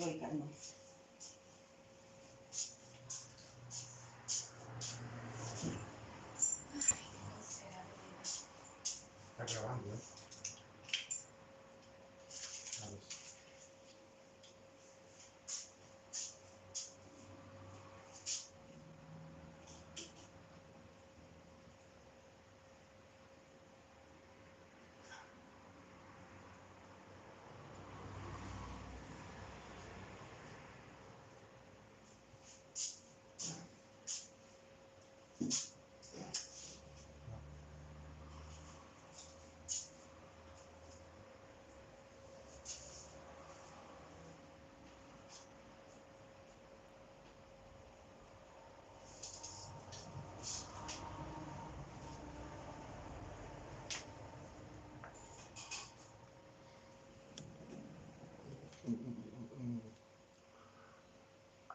Oregano. Está grabando, ¿eh?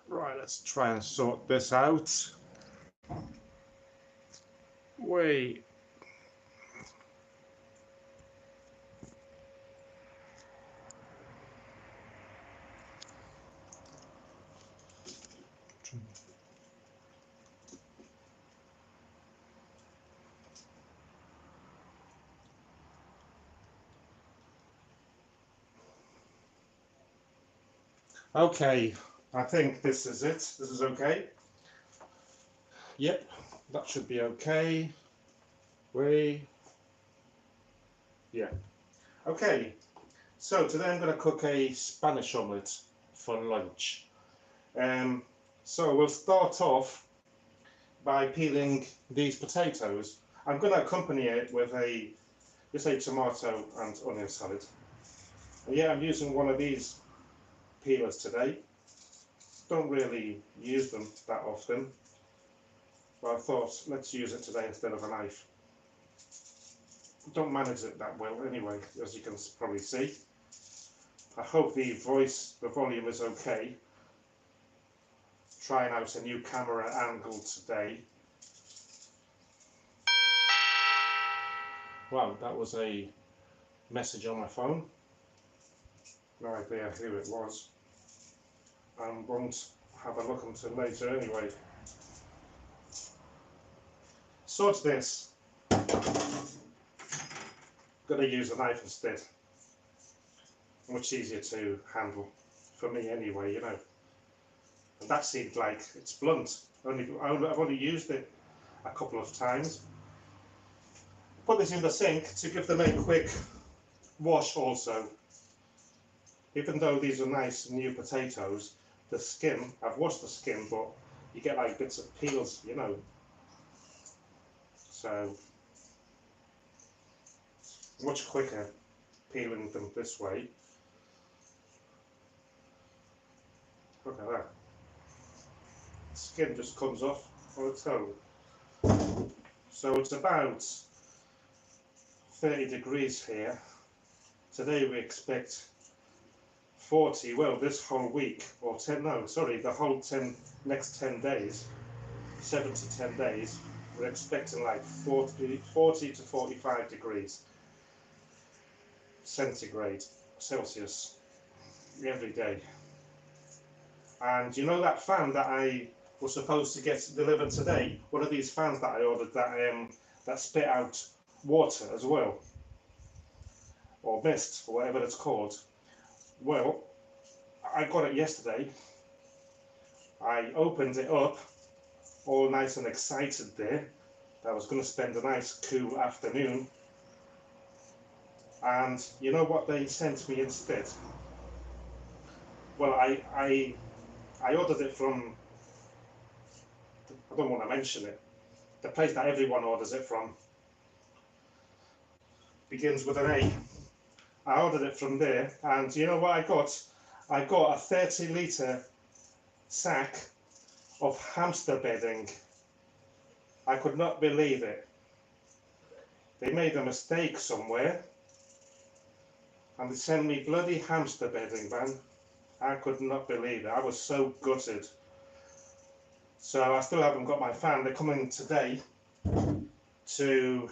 Right, let's try and sort this out. Wait. Okay, I think this is it. This is okay. Yep, that should be okay. Yeah. Okay, so today I'm going to cook a Spanish omelette for lunch. So we'll start off by peeling these potatoes. I'm going to accompany it with just a tomato and onion salad. And yeah, I'm using one of these peelers today. Don't really use them that often, but I thought let's use it today instead of a knife. Don't manage it that well anyway, as you can probably see. I hope the volume is okay. Trying out a new camera angle today. Wow, that was a message on my phone. No idea who it was. And won't have a look until later anyway. Sort this. Gonna use a knife instead. Much easier to handle for me anyway, you know. And that seemed like it's blunt. I've only used it a couple of times. Put this in the sink to give them a quick wash also. Even though these are nice new potatoes, the skin, I've washed the skin, but you get like bits of peels, you know. So, much quicker peeling them this way. Look at that. The skin just comes off on its own. So it's about 30 degrees here. Today we expect 40, well this whole week, or 10, no, sorry, the whole next 10 days, 7 to 10 days, we're expecting like 40 to 45 degrees centigrade, Celsius, every day. And you know that fan that I was supposed to get delivered today, one of these fans that I ordered that spit out water as well, or mist, or whatever it's called. Well, I got it yesterday. I opened it up, all nice and excited there. I was going to spend a nice cool afternoon. And you know what they sent me instead? Well, I ordered it from, I don't want to mention it, the place that everyone orders it from. Begins with an A. I ordered it from there, and you know what I got? I got a 30-litre sack of hamster bedding. I could not believe it. They made a mistake somewhere, and they sent me bloody hamster bedding, man. I could not believe it. I was so gutted. So I still haven't got my fan. They're coming today to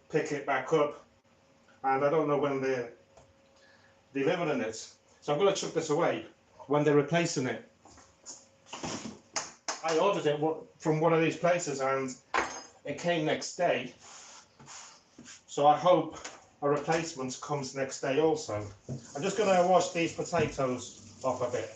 pick it back up, and I don't know when they're delivering it. So I'm going to chuck this away. when they're replacing it. I ordered it from one of these places and it came next day. So I hope a replacement comes next day also. I'm just going to wash these potatoes off a bit.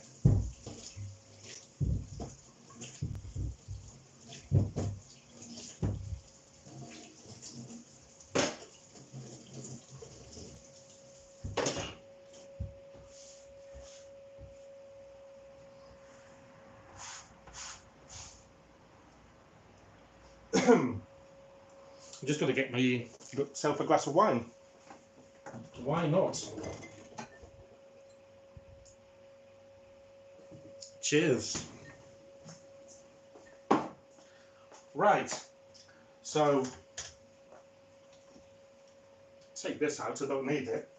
I'm just going to get myself a glass of wine. Why not? Cheers. Right, so take this out, I don't need it.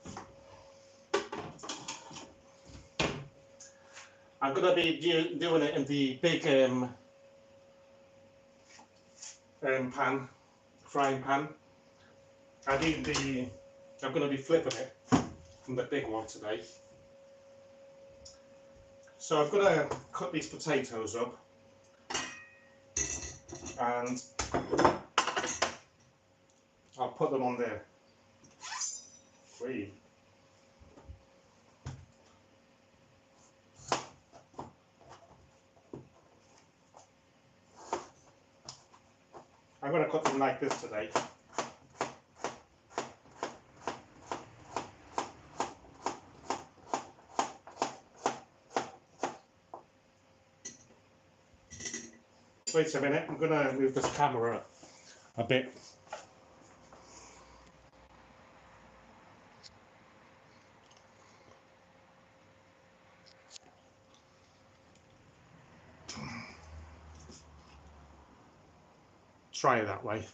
I'm going to be doing it in the big frying pan. I'm going to be flipping it from the big one today. So I'm going to cut these potatoes up and I'll put them on there. Free. I'm going to cut them like this today. Wait a minute, I'm going to move this camera a bit. Try it that way.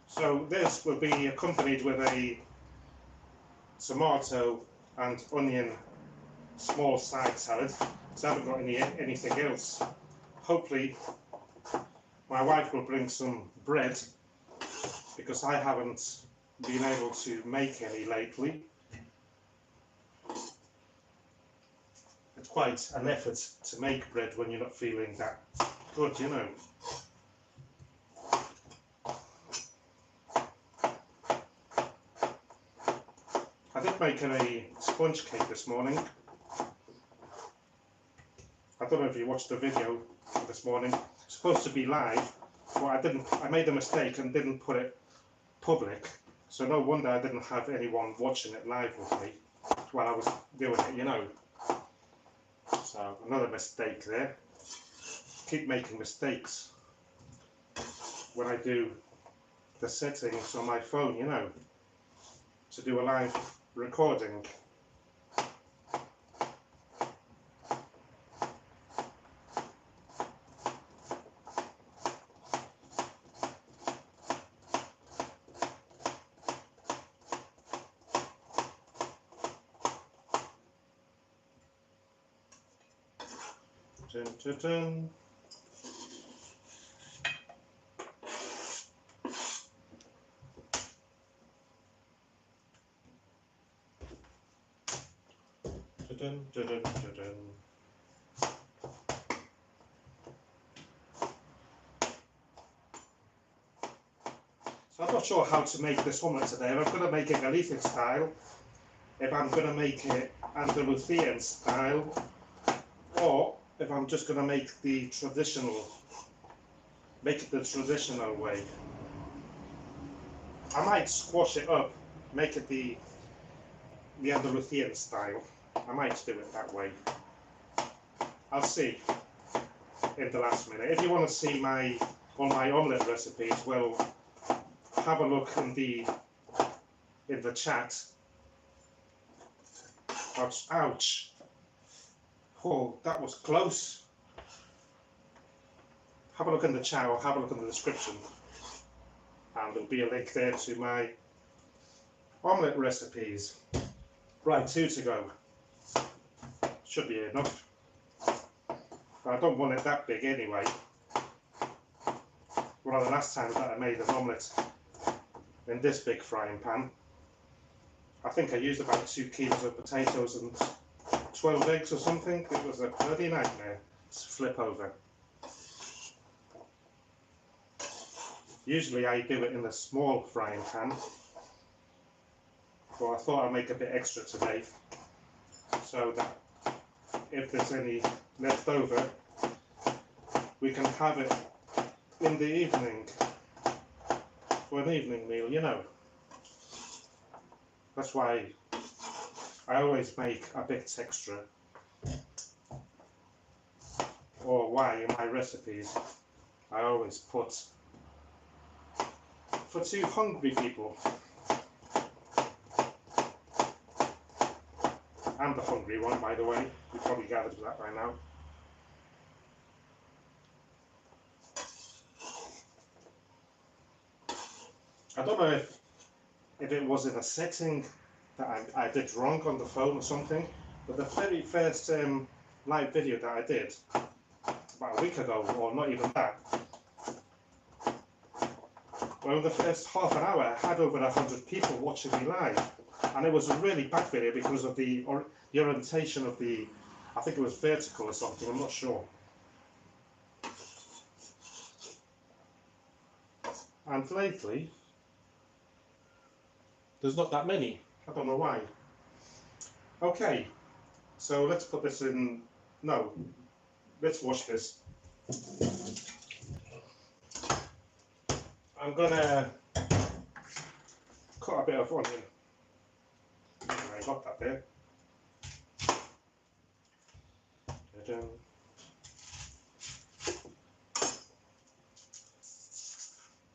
So this will be accompanied with a tomato and onion small side salad. So I haven't got anything else. Hopefully my wife will bring some bread because I haven't been able to make any lately. It's quite an effort to make bread when you're not feeling that good, you know. I did make a sponge cake this morning. I don't know if you watched the video this morning. It's supposed to be live, but I made a mistake and didn't put it public. So no wonder I didn't have anyone watching it live with me while I was doing it, you know. So another mistake there. Keep making mistakes when I do the settings on my phone, you know, to do a live recording. Dun, dun, dun. Dun, dun, dun, dun, dun. So I'm not sure how to make this omelette today. If I'm going to make it Galician style, if I'm going to make it Andalusian style, or if I'm just going to make it the traditional way. I might squash it up, make it the Andalusian style. I might do it that way. I'll see in the last minute. If you want to see all my omelette recipes, well, have a look in the chat. Ouch, ouch. Oh, that was close. Have a look in the chat or have a look in the description. And there'll be a link there to my omelette recipes. Right, 2 to go. Should be enough. But I don't want it that big anyway. Well, the last time that I made an omelette in this big frying pan, I think I used about 2 kilos of potatoes and 12 eggs or something. It was a bloody nightmare to flip over. Usually I do it in a small frying pan, but I thought I'd make a bit extra today, so that if there's any left over, we can have it in the evening for an evening meal, you know. That's why I always make a bit extra, or why in my recipes I always put for 2 hungry people. I'm the hungry one, by the way. You probably gathered that by now. I don't know if it was in a setting that I did wrong on the phone or something, but the very first live video that I did about a week ago, or not even that, well, in the first half an hour I had over 100 people watching me live, and it was a really bad video because of the orientation of the, I think it was vertical or something, I'm not sure. And lately there's not that many. I don't know why. Okay, so let's put this in. No, let's wash this. I'm gonna cut a bit of onion. I got that there.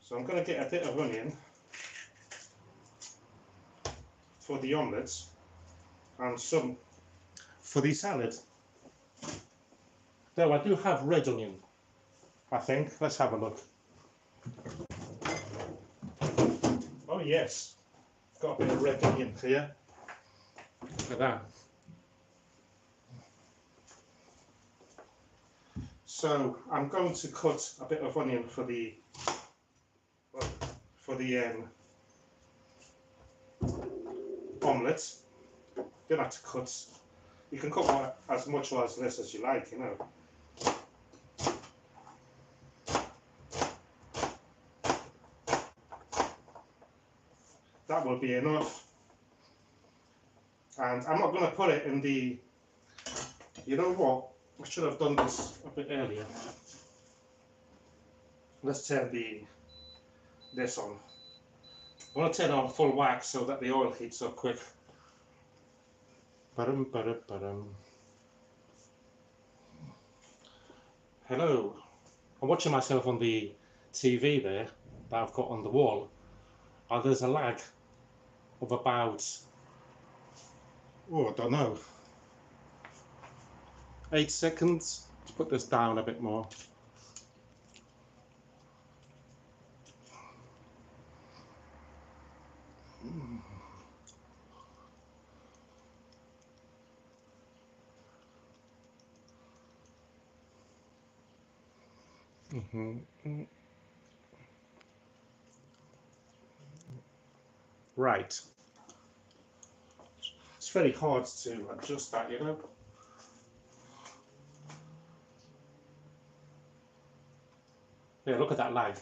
So I'm gonna get a bit of onion for the omelettes and some for the salad. Though I do have red onion, I think. Let's have a look. Oh yes, got a bit of red onion here. Look at that. So I'm going to cut a bit of onion for the omelette. You don't have to cut. You can cut as much or as less as you like, you know. That will be enough. And I'm not going to put it in the, you know what, I should have done this a bit earlier. Let's turn this on. I want to turn on full wax so that the oil heats up quick. Ba-dum, ba-dum, ba-dum. Hello. I'm watching myself on the TV there that I've got on the wall. There's a lag of about, oh, I don't know, 8 seconds. Let's put this down a bit more. Right. It's very hard to adjust that, you know. Yeah, look at that lag.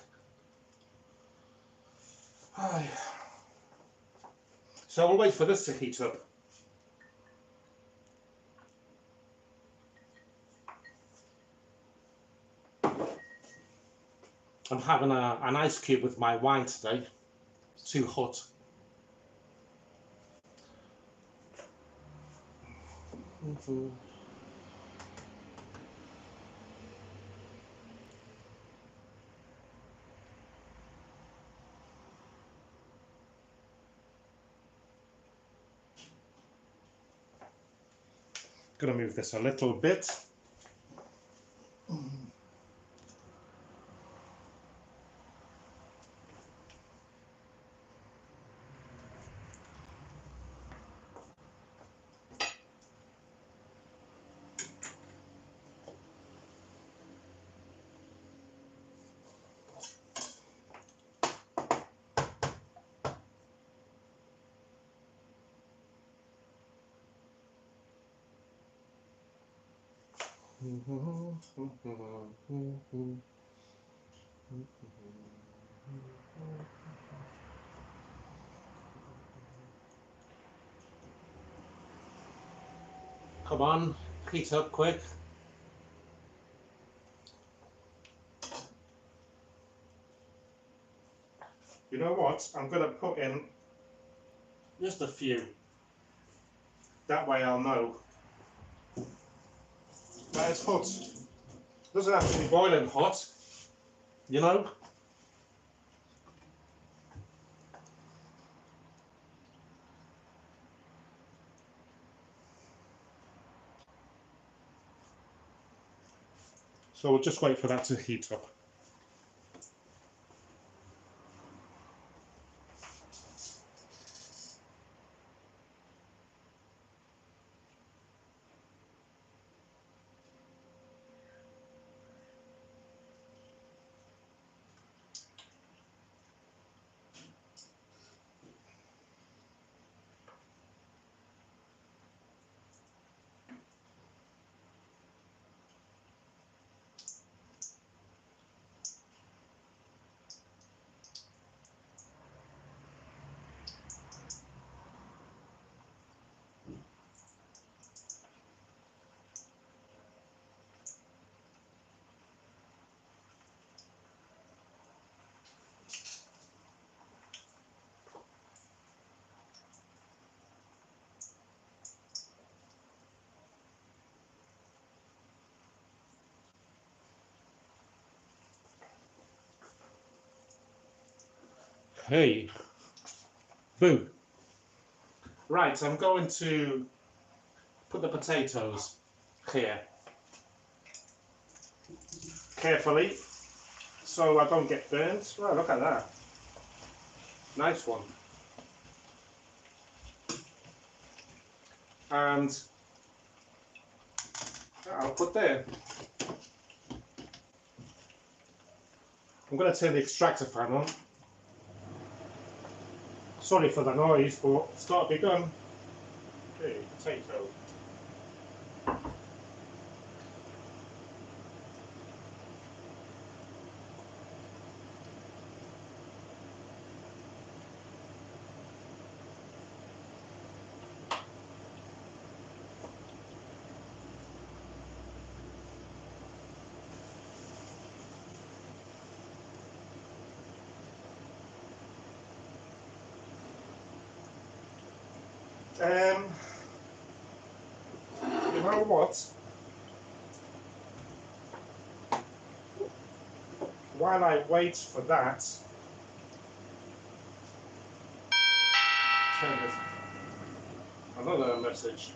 So we'll wait for this to heat up. I'm having an ice cube with my wine today. It's too hot. Gonna move this a little bit. Come on, heat up quick. You know what? I'm going to put in just a few. That way I'll know that it's hot. It doesn't have to be boiling hot, you know? So we'll just wait for that to heat up. Hey, boo. Right, I'm going to put the potatoes here carefully so I don't get burnt. Oh, look at that. Nice one. And I'll put there. I'm going to turn the extractor fan on. Sorry for the noise, but it's got to be done. Okay, potato. You know what? While I wait for that, turn this. Another message.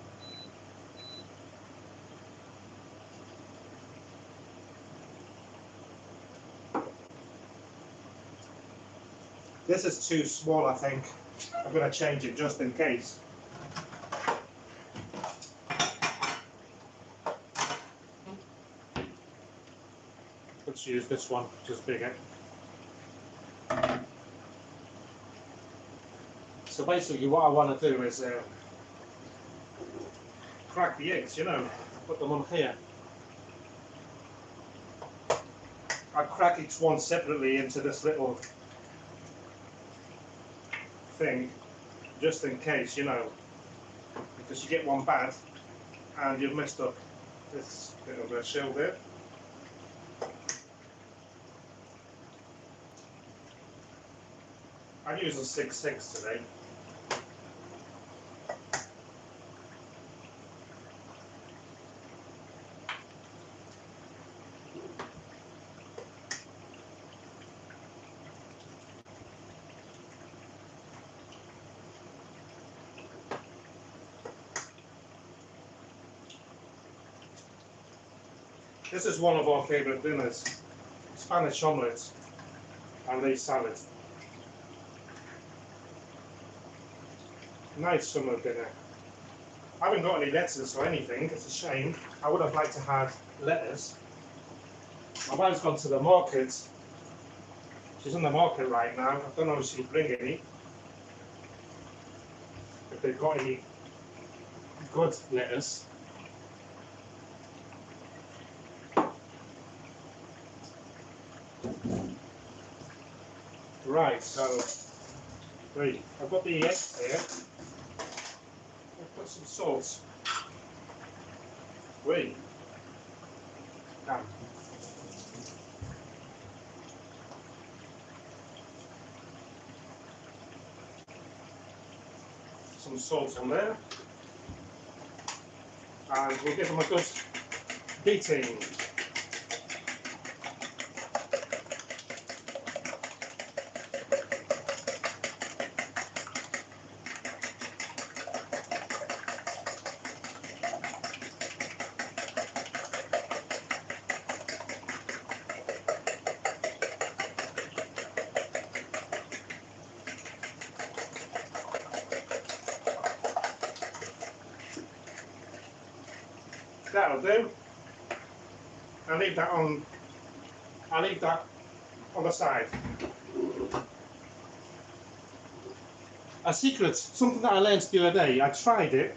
This is too small, I think. I'm going to change it just in case. Let's use this one, which is bigger. So basically what I want to do is crack the eggs, you know, put them on here. I crack each one separately into this little thing, just in case, you know, because you get one bad and you've messed up this bit of a shell there. I'm using 6/6 today. This is one of our favourite dinners, Spanish omelette and a salad. Nice summer dinner. I haven't got any lettuce or anything, it's a shame. I would have liked to have lettuce. My wife's gone to the market. She's in the market right now. I don't know if she'll bring any. If they've got any good lettuce. Right, so wait, I've got the eggs here. I've got some salt. Wait. Damn. Some salt on there. And we'll give them a good beating. That'll do. I'll leave that on the side. A secret, something that I learned the other day, I tried it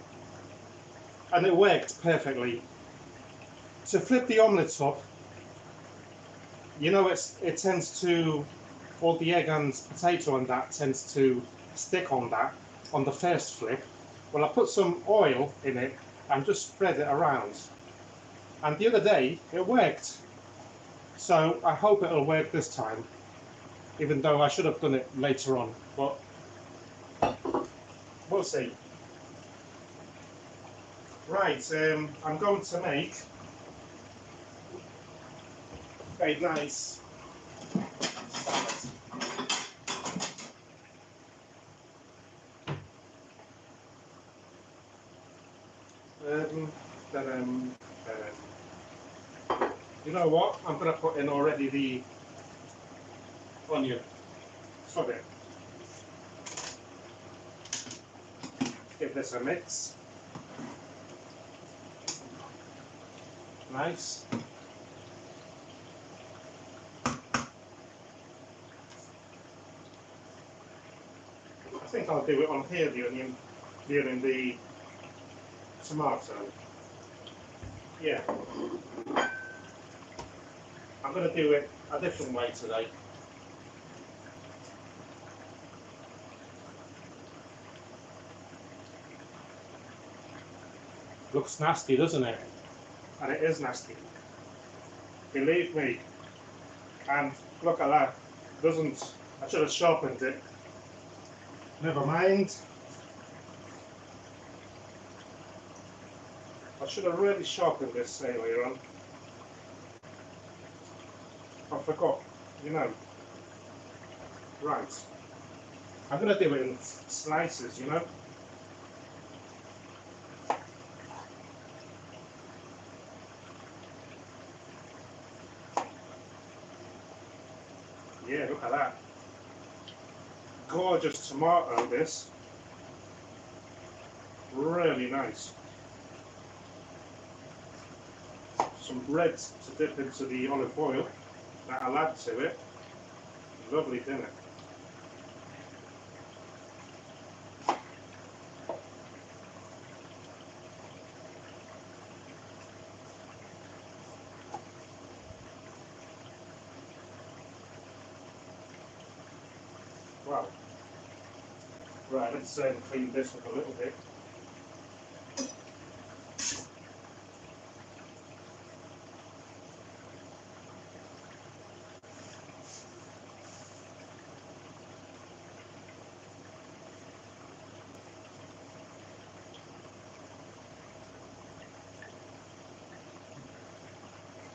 and it worked perfectly. To flip the omelette up, you know it tends to, all the egg and potato and that tends to stick on that, on the first flip. Well, I put some oil in it and just spread it around. And the other day, it worked. So I hope it'll work this time, even though I should have done it later on, but we'll see. Right, I'm going to make a nice salad. You know what? I'm going to put in already the onion. Sod it. Give this a mix. Nice. I think I'll do it on here, the onion, the tomato. Yeah. I'm going to do it a different way today. Looks nasty, doesn't it? And it is nasty. Believe me. And look at that. Doesn't. I should have sharpened it. Never mind. I should have really sharpened this earlier on. I forgot, you know. Right. I'm going to do it in slices, you know. Yeah, look at that. Gorgeous tomato, this. Really nice. Some bread to dip into the olive oil that I'll add to it. Lovely dinner. Wow. Right, let's clean this up a little bit.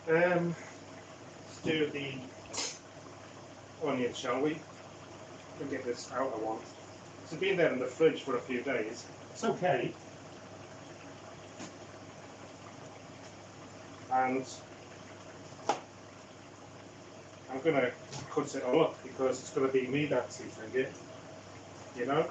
Let's do the onion, shall we? We'll get this outer one. It's been there in the fridge for a few days. It's okay. And I'm going to cut it all up because it's going to be me that's eating it, you know?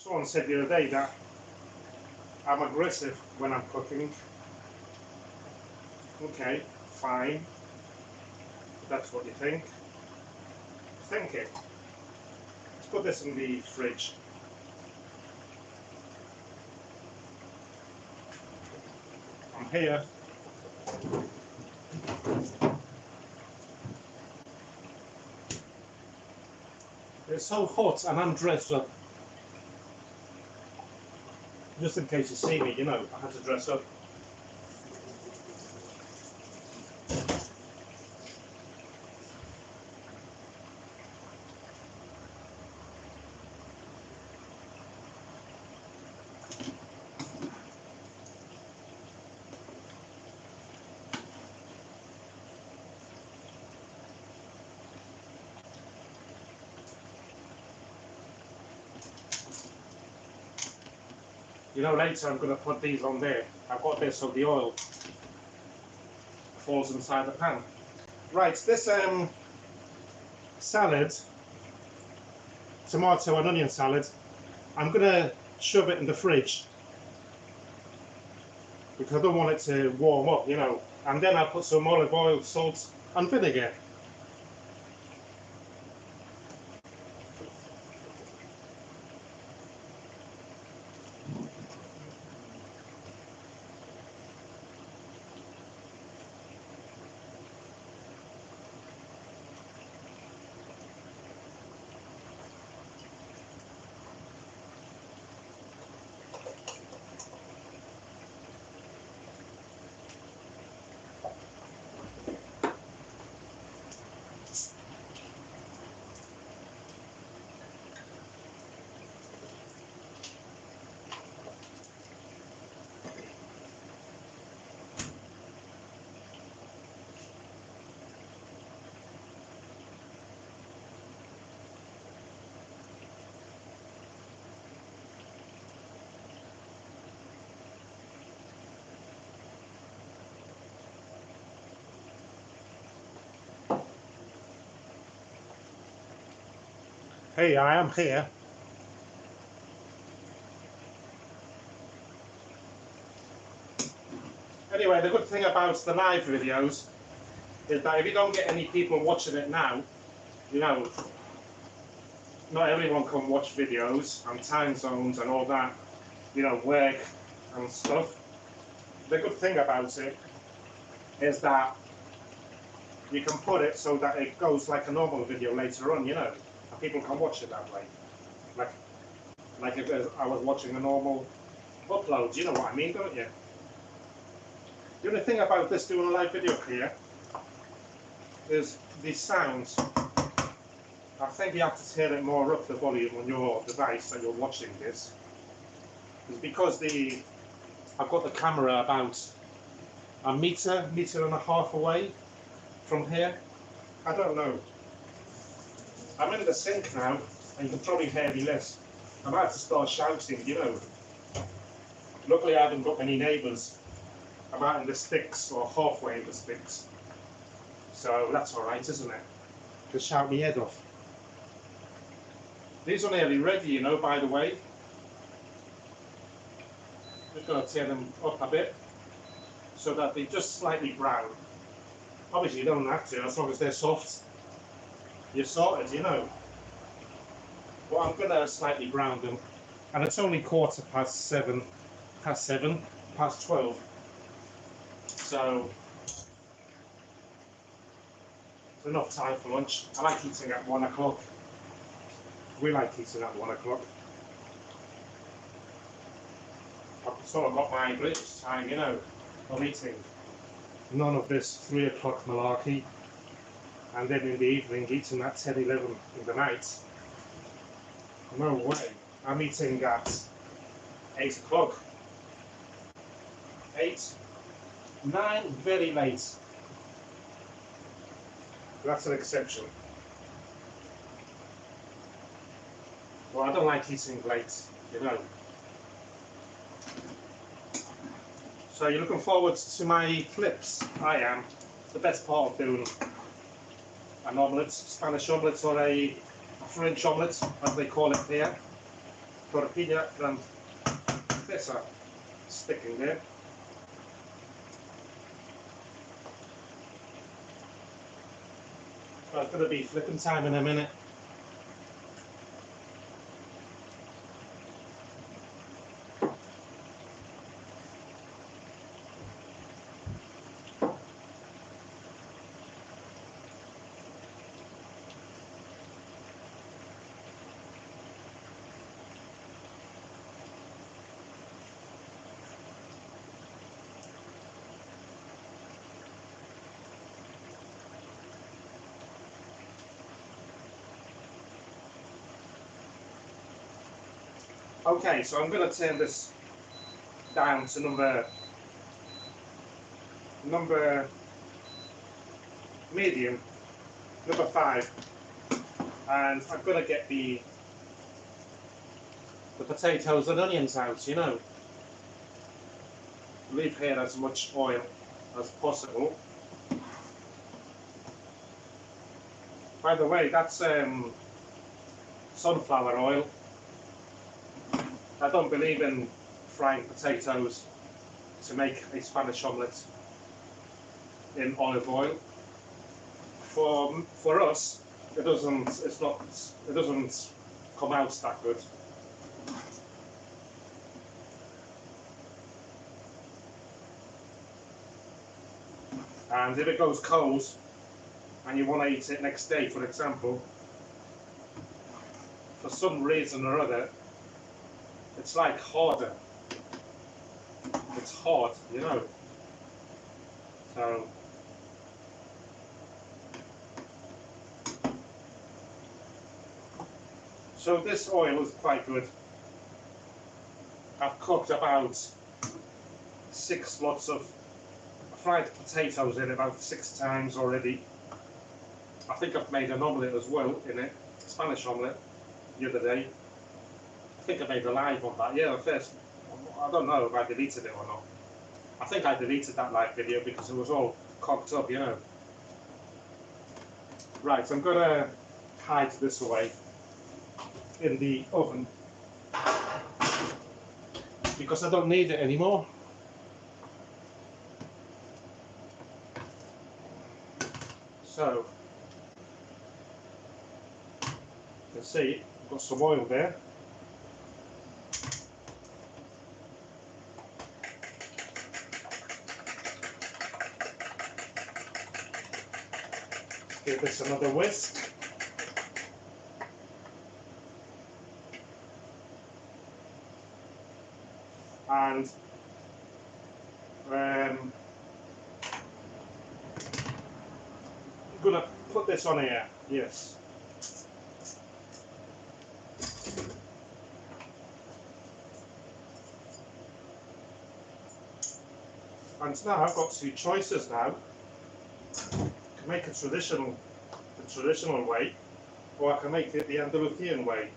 Someone said the other day that I'm aggressive when I'm cooking. Okay, fine. If that's what you think. Think it. Let's put this in the fridge. I'm here. It's so hot and I'm dressed up. Just in case you see me, you know, I had to dress up. You know, later I'm going to put these on there. I've got this so the oil falls inside the pan. Right, this salad, tomato and onion salad, I'm going to shove it in the fridge because I don't want it to warm up, you know. And then I'll put some olive oil, salt and vinegar. Hey, I am here. Anyway, the good thing about the live videos is that if you don't get any people watching it now, you know, not everyone can watch videos and time zones and all that, you know, work and stuff. The good thing about it is that you can put it so that it goes like a normal video later on, you know, and people can watch it that way. Like if I was watching a normal upload, you know what I mean, don't you? The only thing about this doing a live video here is the sounds. I think you have to turn it more up, the volume on your device that you're watching this. It's because I've got the camera about a metre and a half away from here. I don't know. I'm in the sink now, and you can probably hear me less. I'm about to start shouting, you know. Luckily I haven't got any neighbours. I'm out in the sticks, or halfway in the sticks. So that's alright, isn't it? Just shout me head off. These are nearly ready, you know, by the way. Just going to turn them up a bit so that they're just slightly brown. Obviously you don't have to, as long as they're soft. You're sorted, you know. But I'm going to slightly brown them. And it's only 7:15, past 12. So it's enough time for lunch. I like eating at 1 o'clock. We like eating at 1 o'clock. I've sort of got my breakfast time, you know. I'm eating none of this 3 o'clock malarkey. And then in the evening eating at 10, 11 in the night. No way. I'm eating at 8 o'clock. 8, 9, very late. That's an exception. Well, I don't like eating late, you know. So you're looking forward to my clips? I am. It's the best part of doing an omelette, Spanish omelette or a French omelette, as they call it here. tortilla francesa sticking there. Well, it's going to be flipping time in a minute. Okay, so I'm going to turn this down to number medium, number 5, and I'm going to get the potatoes and onions out, you know. Leave here as much oil as possible. By the way, that's sunflower oil. I don't believe in frying potatoes to make a Spanish omelette in olive oil. For us, it doesn't come out that good. And if it goes cold and you want to eat it next day, for example, for some reason or other, it's like harder. It's hard, you know. So this oil is quite good. I've cooked about 6 lots of fried potatoes in about 6 times already. I think I've made an omelette as well in it, Spanish omelette, the other day. I think I made a live on that. Yeah, the first. I don't know if I deleted it or not. I think I deleted that live video because it was all cocked up, you know. Right, I'm gonna hide this away in the oven because I don't need it anymore. So, you can see I've got some oil there. Give this another whisk. And I'm gonna put this on here, yes. And now I've got 2 choices now. I can make it the traditional way, or I can make it the Andalusian way.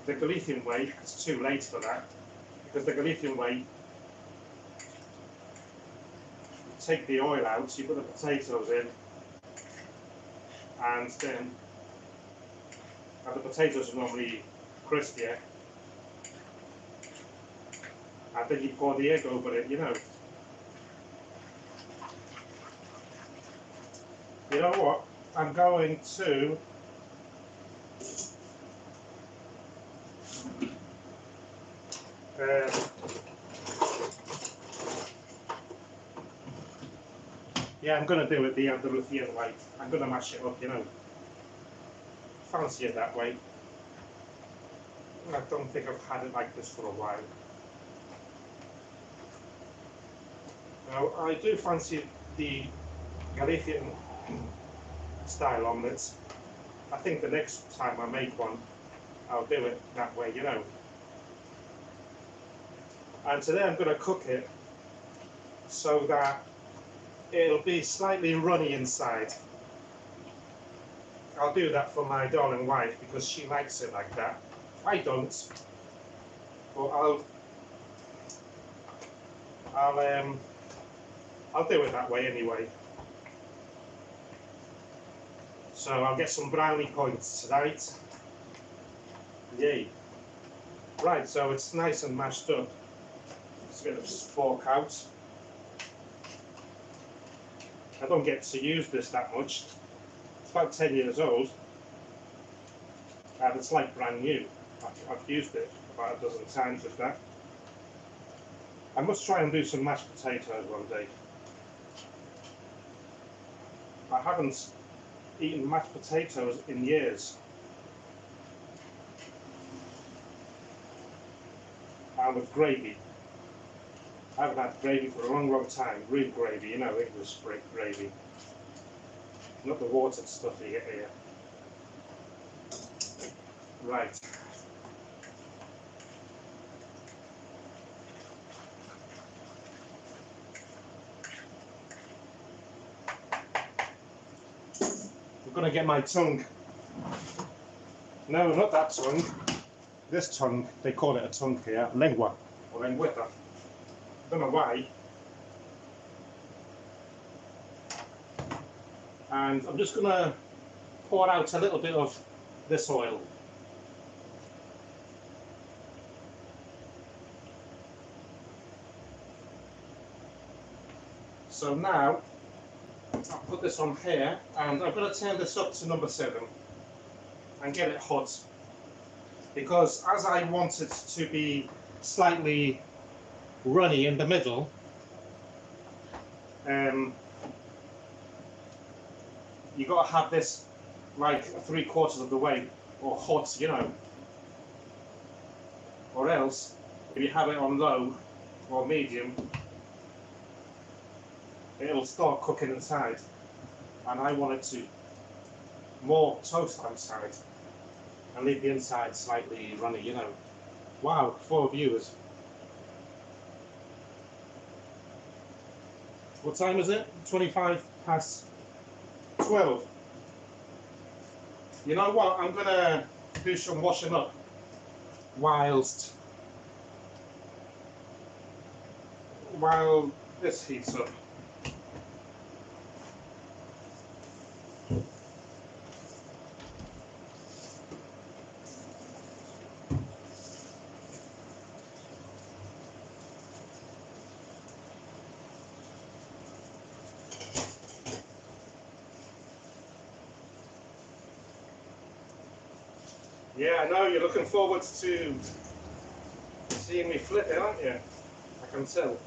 The Galician way is too late for that, because the Galician way, you take the oil out, you put the potatoes in, and then the potatoes are normally crispier, and then you pour the egg over it, you know. You know what? I'm going to yeah, I'm going to do it the Andalusian way. I'm going to mash it up, you know. Fancy it that way. I don't think I've had it like this for a while. Now, I do fancy the Galician style omelettes. I think the next time I make one, I'll do it that way, you know. And today I'm going to cook it so that it'll be slightly runny inside. I'll do that for my darling wife because she likes it like that. I don't, but I'll do it that way anyway. So I'll get some brownie points tonight. Yay. Right, so it's nice and mashed up. It's going to just fork out. I don't get to use this that much. It's about 10 years old. And it's like brand new. I've used it about a dozen times with that. I must try and do some mashed potatoes one day. I haven't eaten mashed potatoes in years. And with gravy. I haven't had gravy for a long, long time. Real gravy, you know, English gravy. Not the watered stuff you get here. Right. I'm going to get my tongue. No, not that tongue. This tongue, they call it a tongue here, lengua, or lengüeta. I don't know why. And I'm just going to pour out a little bit of this oil. So now, I'll put this on here, and I'm going to turn this up to number 7 and get it hot. Because as I want it to be slightly runny in the middle, you got to have this like 3/4 of the way, or hot, you know. Or else, if you have it on low or medium, it'll start cooking inside, and I want it to more toast outside and leave the inside slightly runny, you know. Wow, 4 viewers. What time is it? 12:25. You know what? I'm gonna do some washing up while this heats up. Yeah, I know you're looking forward to seeing me flip it, aren't you? I can tell.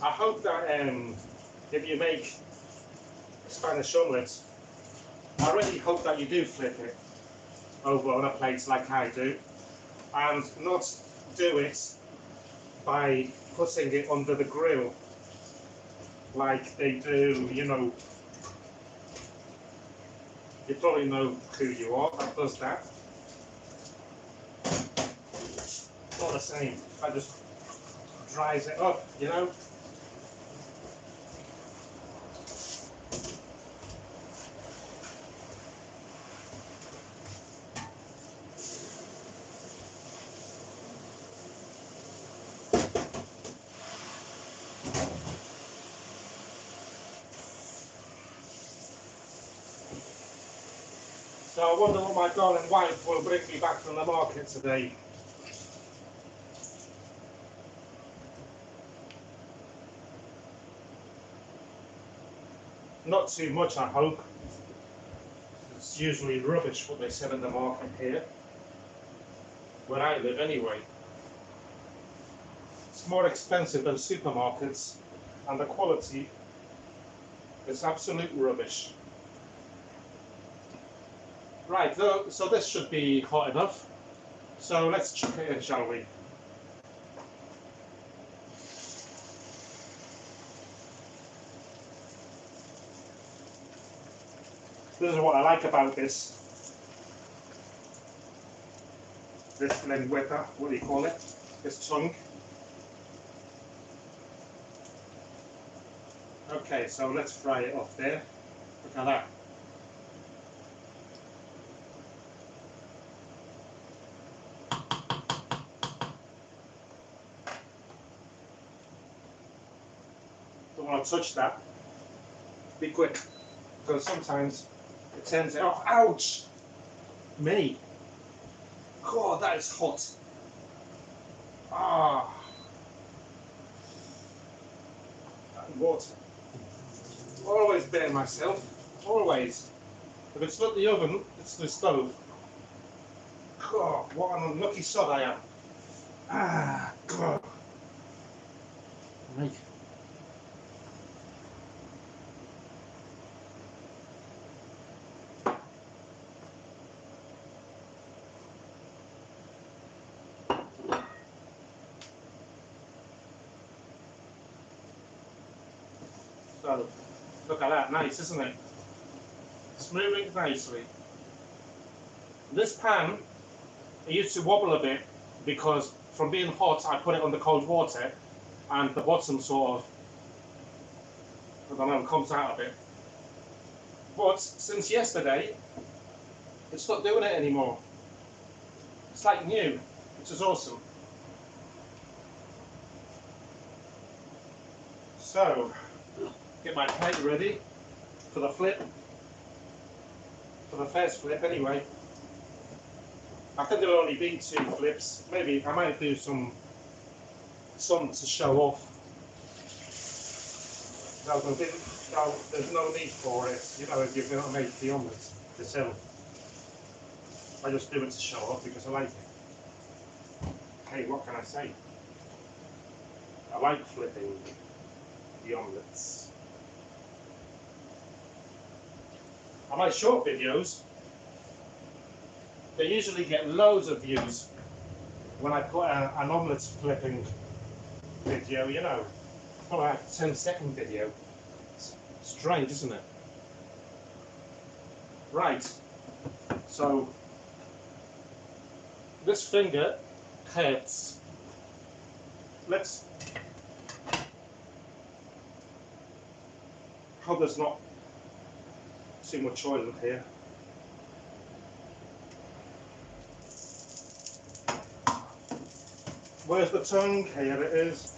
I hope that if you make a Spanish omelette, I really hope that you do flip it over on a plate like I do, and not do it by putting it under the grill like they do, you know. You probably know who you are that does that. Not the same. I just dries it up, you know. So I wonder what my darling wife will bring me back from the market today. Not too much, I hope. It's usually rubbish what they sell in the market here, where I live anyway. It's more expensive than supermarkets, and the quality is absolute rubbish. Right, so this should be hot enough. So let's chuck it in, shall we? This is what I like about this lengüeta, what do you call it? This tongue. Okay, so let's fry it off there. Look at that. want to touch that. Be quick, because sometimes it turns it off. Ouch! Me. God, that is hot. Ah. And water. Always burn myself. Always. If it's not the oven, it's the stove. God, what an unlucky sod I am. Ah, God. Right. So, look at that, nice, isn't it? It's moving nicely. This pan, it used to wobble a bit because from being hot, I put it under cold water and the bottom sort of, I don't know, comes out a bit. But since yesterday, it's not doing it anymore. It's like new, which is awesome. So, get my plate ready for the flip. For the first flip anyway. I think there will only be 2 flips. Maybe I might do some to show off. There's no need for it, you know, if you're going to make the omelette yourself. I just do it to show off because I like it. Hey, what can I say? I like flipping the omelettes. On my short videos, they usually get loads of views when I put an omelette flipping video, you know, for like a 10-second video. It's strange, isn't it? Right, so this finger hurts. Let's hope there's not too much oil in here. Where's the tongue? Here it is.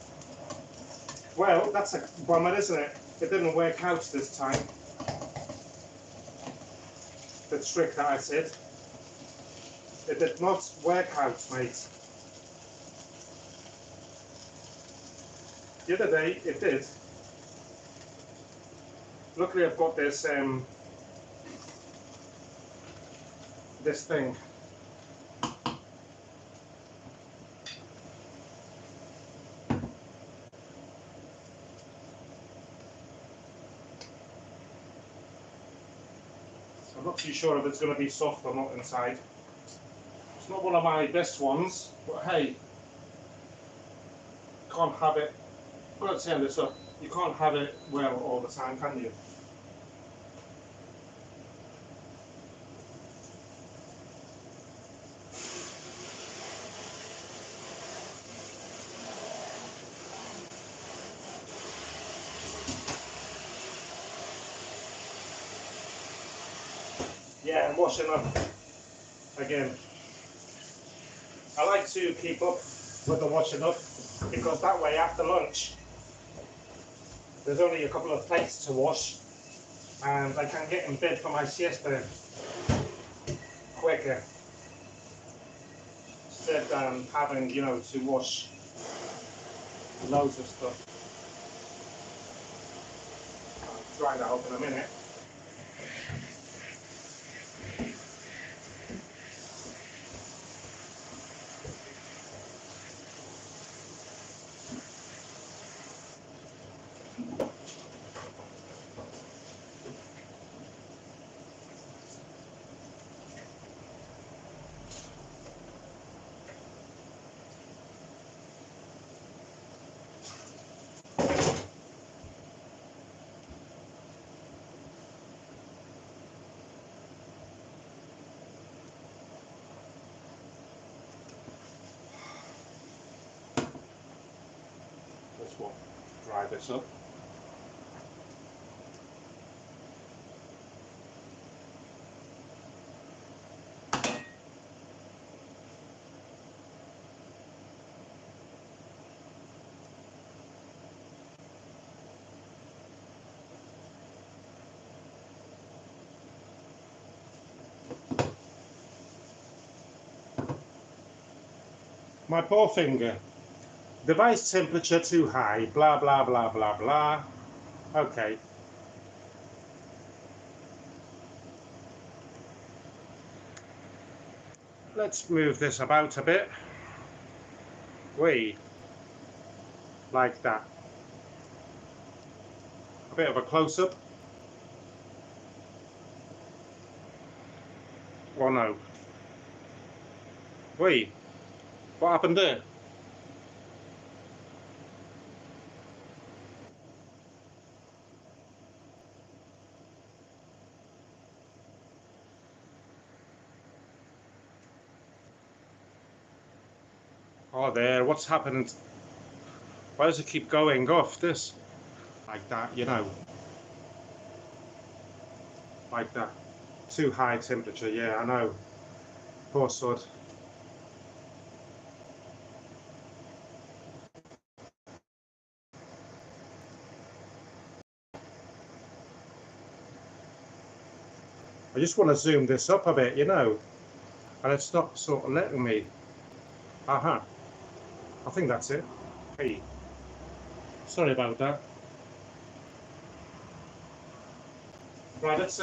Well, that's a bummer, isn't it? It didn't work out this time. The trick that I said. It did not work out, mate. The other day, it did. Luckily, I've got this this thing. So I'm not too sure if it's going to be soft or not inside. It's not one of my best ones, but hey, can't have it. I'm going to turn this up. You can't have it well all the time, can you? Yeah, and washing up again. I like to keep up with the washing up because that way after lunch there's only a couple of plates to wash and I can get in bed for my siesta quicker instead than having, you know, to wash loads of stuff. I'll dry that up in a minute. This will dry this up. My poor finger. Device temperature too high, blah, blah, blah, blah, blah. Okay. Let's move this about a bit. Like that. A bit of a close-up. Well, no. What happened there? Oh, there, what's happened? Why does it keep going off this? Like that, you know. Like that. Too high temperature, yeah, I know. Poor sod. I just want to zoom this up a bit, you know. And it's not sort of letting me. I think that's it. Hey, sorry about that. Right, let's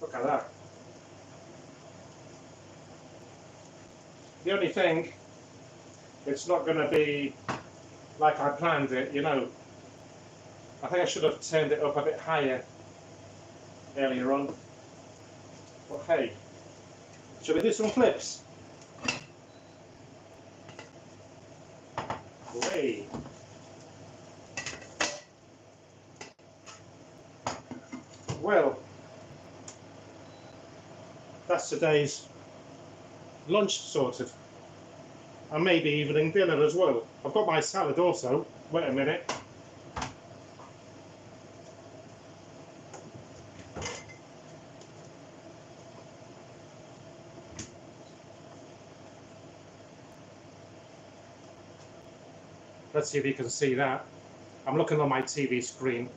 look at that. The only thing, it's not going to be like I planned it, you know. I think I should have turned it up a bit higher earlier on. But hey, shall we do some flips? Way. Well, that's today's lunch sorted. And maybe evening dinner as well. I've got my salad also. Wait a minute. Let's see if you can see that. I'm looking on my TV screen.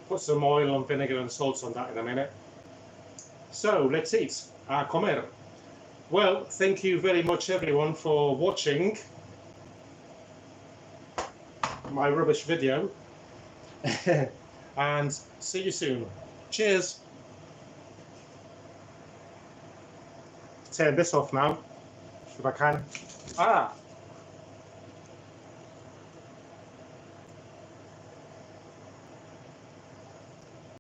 Put some oil and vinegar and salt on that in a minute. So let's eat. A comer. Well, thank you very much everyone for watching my rubbish video. And see you soon. Cheers. Turn this off now, if I can.